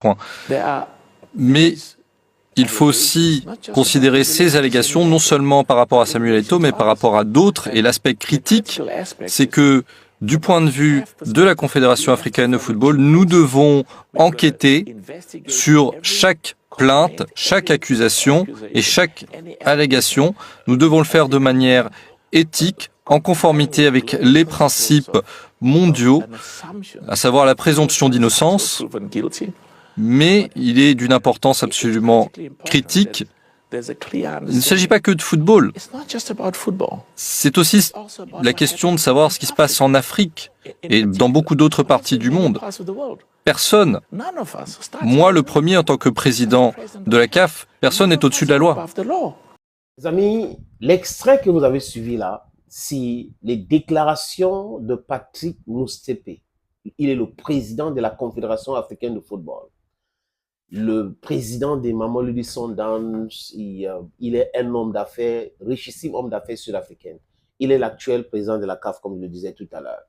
Point. Mais il faut aussi considérer ces allégations non seulement par rapport à Samuel Eto'o, mais par rapport à d'autres. Et l'aspect critique, c'est que du point de vue de la Confédération africaine de football, nous devons enquêter sur chaque plainte, chaque accusation et chaque allégation. Nous devons le faire de manière éthique, en conformité avec les principes mondiaux, à savoir la présomption d'innocence, mais il est d'une importance absolument critique. Il ne s'agit pas que de football. C'est aussi la question de savoir ce qui se passe en Afrique et dans beaucoup d'autres parties du monde. Personne, moi le premier en tant que président de la CAF, personne n'est au-dessus de la loi. Les amis, l'extrait que vous avez suivi là, c'est les déclarations de Patrick Motsepe. Il est le président de la Confédération africaine de football. Le président des Mamelodi Sundowns, il est un homme d'affaires, richissime homme d'affaires sud-africain. Il est l'actuel président de la CAF, comme je le disais tout à l'heure.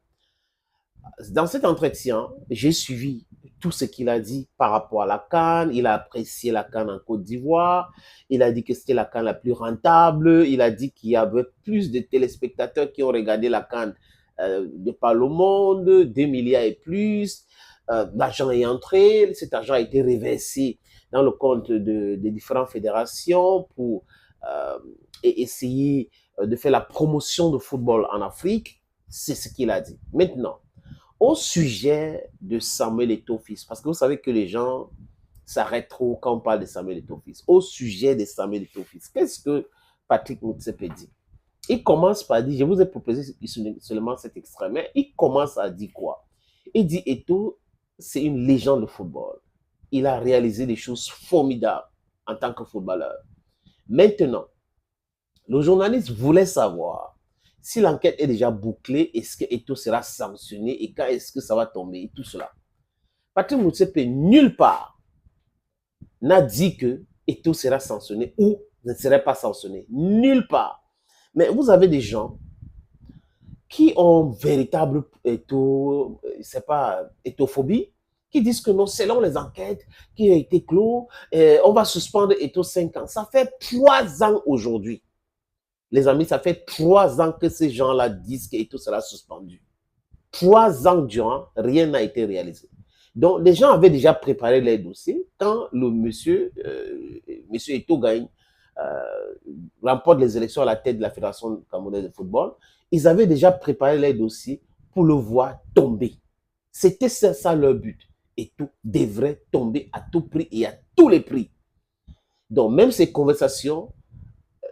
Dans cet entretien, j'ai suivi tout ce qu'il a dit par rapport à la CAN. Il a apprécié la CAN en Côte d'Ivoire. Il a dit que c'était la CAN la plus rentable. Il a dit qu'il y avait plus de téléspectateurs qui ont regardé la CAN de par le monde, 2 milliards et plus. L'argent est entré, cet argent a été reversé dans le compte des différentes fédérations pour essayer de faire la promotion du football en Afrique. C'est ce qu'il a dit. Maintenant, au sujet de Samuel Eto'o fils, parce que vous savez que les gens s'arrêtent trop quand on parle de Samuel Eto'o fils. Au sujet de Samuel Eto'o fils, qu'est-ce que Patrick Motsepe dit? Il commence par dire, je vous ai proposé seulement cet extrait, mais il commence à dire quoi? Il dit Eto'o, c'est une légende de football. Il a réalisé des choses formidables en tant que footballeur. Maintenant, le journaliste voulait savoir si l'enquête est déjà bouclée, est-ce que Eto'o sera sanctionné et quand est-ce que ça va tomber et tout cela. Patrick Motsepe, nulle part, n'a dit que Eto'o sera sanctionné ou ne serait pas sanctionné. Nulle part. Mais vous avez des gens qui ont véritable étophobie, qui disent que non, selon les enquêtes qui ont été clos, on va suspendre Eto'o 5 ans. Ça fait 3 ans aujourd'hui. Les amis, ça fait 3 ans que ces gens-là disent que Eto'o sera suspendu. 3 ans durant, rien n'a été réalisé. Donc, les gens avaient déjà préparé les dossiers. Quand le monsieur Eto'o gagne, remporte les élections à la tête de la Fédération camerounaise de football, ils avaient déjà préparé les dossiers pour le voir tomber. C'était ça leur but. Eto'o devrait tomber à tout prix et à tous les prix. Donc, même ces conversations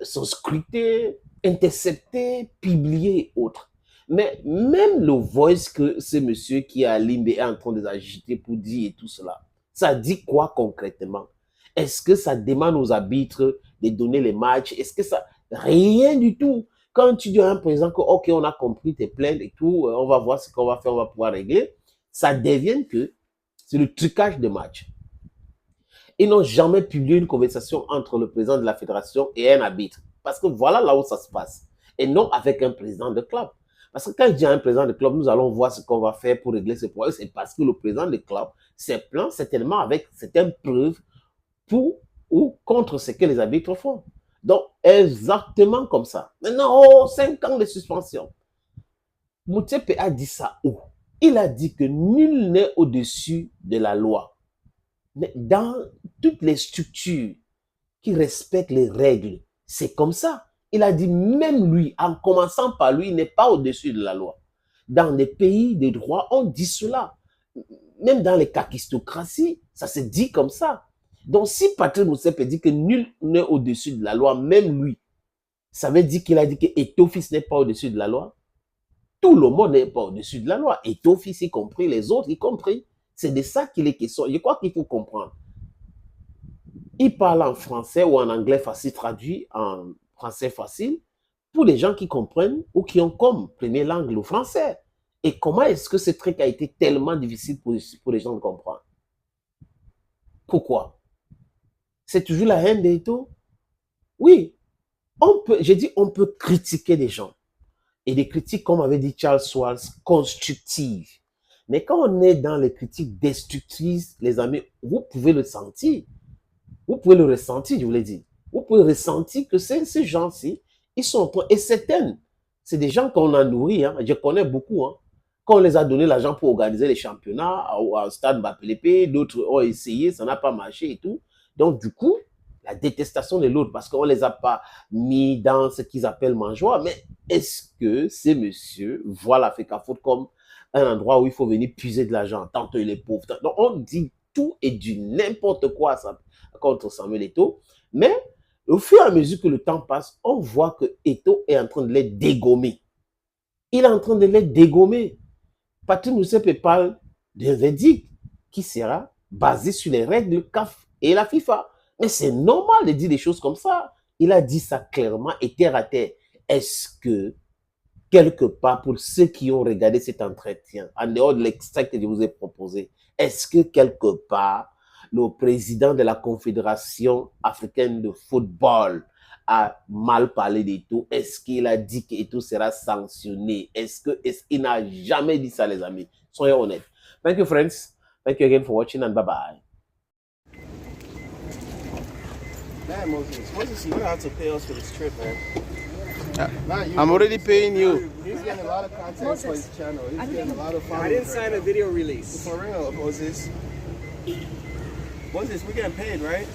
sont scrutées, interceptées, publiées et autres. Mais même le voice que ce monsieur qui est à Limbe est en train d'agiter pour dire et tout cela, ça dit quoi concrètement? Est-ce que ça demande aux arbitres de donner les matchs? Est-ce que ça... Rien du tout. Quand tu dis à un président que, OK, on a compris tes plaintes et tout, on va voir ce qu'on va faire, on va pouvoir régler, ça devient que c'est le trucage de match. Ils n'ont jamais publié une conversation entre le président de la fédération et un arbitre. Parce que voilà là où ça se passe. Et non avec un président de club. Parce que quand je dis à un président de club, nous allons voir ce qu'on va faire pour régler ce problème, c'est parce que le président de club s'est plaint certainement avec certaines preuves pour ou contre ce que les arbitres font. Donc, exactement comme ça. Maintenant, 5 ans de suspension. Motsepe a dit ça où? Il a dit que nul n'est au-dessus de la loi. Mais dans toutes les structures qui respectent les règles, c'est comme ça. Il a dit même lui, en commençant par lui, il n'est pas au-dessus de la loi. Dans les pays de droit, on dit cela. Même dans les kakistocraties, ça se dit comme ça. Donc si Patrick Motsepe dit que nul n'est au-dessus de la loi, même lui, ça veut dire qu'il a dit que Eto'o fils n'est pas au-dessus de la loi. Tout le monde n'est pas au-dessus de la loi. Eto'o fils y compris, les autres y compris. C'est de ça qu'il est question. Je crois qu'il faut comprendre. Il parle en français ou en anglais facile traduit, en français facile, pour les gens qui comprennent ou qui ont comme première langue le français. Et comment est-ce que ce truc a été tellement difficile pour les gens de comprendre? Pourquoi? C'est toujours la haine d'Eto'o? Oui. J'ai dit on peut critiquer les gens. et des critiques, comme avait dit Charles Schwab, constructives. Mais quand on est dans les critiques destructrices, les amis, vous pouvez le sentir. Vous pouvez le ressentir, je vous l'ai dit. Vous pouvez ressentir que ces gens-ci, ils sont en train, et certaines, c'est des gens qu'on a nourris, hein, je connais beaucoup, hein. Quand on les a donné l'argent pour organiser les championnats au stade Mbappé, d'autres ont essayé, ça n'a pas marché et tout. Donc, du coup, la détestation de l'autre, parce qu'on ne les a pas mis dans ce qu'ils appellent mangeoire. Mais est-ce que ces messieurs voient l'Afrique Foot comme un endroit où il faut venir puiser de l'argent, tantôt il est pauvre. Donc, on dit tout et du n'importe quoi contre Samuel Eto'o. Mais au fur et à mesure que le temps passe, on voit que Eto'o est en train de les dégommer. Il est en train de les dégommer. Patrick Motsepe parle d'un verdict qui sera basé sur les règles CAF et la FIFA. Mais c'est normal de dire des choses comme ça. Il a dit ça clairement et terre à terre. Est-ce que, quelque part, pour ceux qui ont regardé cet entretien, en dehors de l'extrait que je vous ai proposé, est-ce que, quelque part, le président de la Confédération africaine de football a mal parlé d'Eto'o? Est-ce qu'il a dit qu'Eto'o sera sanctionné? Est-ce qu'il n'a jamais dit ça, les amis? Soyons honnêtes. Thank you, friends. Thank you again for watching and bye-bye. Man, Moses, you're going to have to pay us for this trip, man. I'm already paying you. He's getting a lot of content for his channel. He's getting a lot of followers. I didn't sign a video release. For real, Moses. Moses, we're getting paid, right?